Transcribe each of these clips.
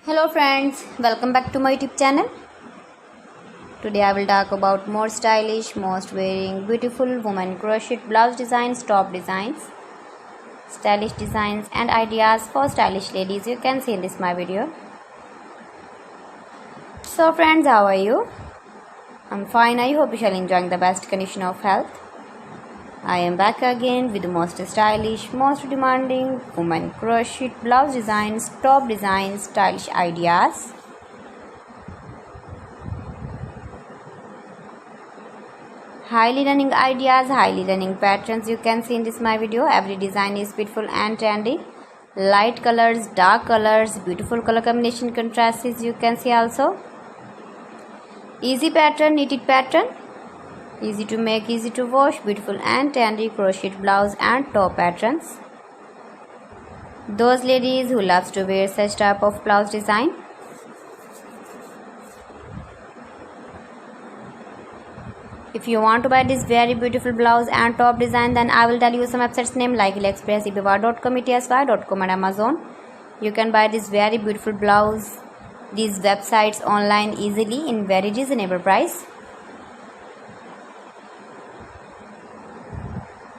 Hello friends, welcome back to my YouTube channel. Today I will talk about more stylish, most wearing, beautiful women crochet blouse designs, top designs, stylish designs and ideas for stylish ladies. You can see in this my video. So friends, how are you? I'm fine. I hope you shall enjoying the best condition of health. I am back again with the most stylish, most demanding women crochet blouse designs, top designs, stylish ideas. Highly running ideas, highly running patterns you can see in this my video. Every design is beautiful and trendy. Light colors, dark colors, beautiful color combination contrasts you can see also. Easy pattern, knitted pattern. Easy to make, easy to wash, beautiful and trendy crochet blouse and top patterns. Those ladies who loves to wear such type of blouse design. If you want to buy this very beautiful blouse and top design, then I will tell you some websites name like AliExpress, eBay.com, ETSY.com and Amazon. You can buy this very beautiful blouse, these websites online easily in very reasonable price.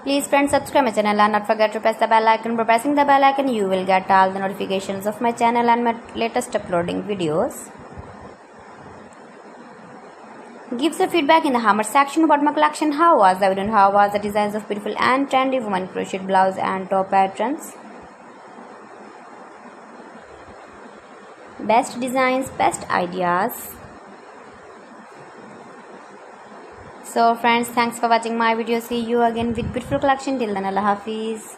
Please friends, subscribe my channel and not forget to press the bell icon. By pressing the bell icon, you will get all the notifications of my channel and my latest uploading videos. Give the feedback in the comment section about my collection. How was the video and how was the designs of beautiful and trendy women crochet blouse and top patterns. Best designs, best ideas. So friends, thanks for watching my video. See you again with beautiful collection. Till then, Allah Hafiz.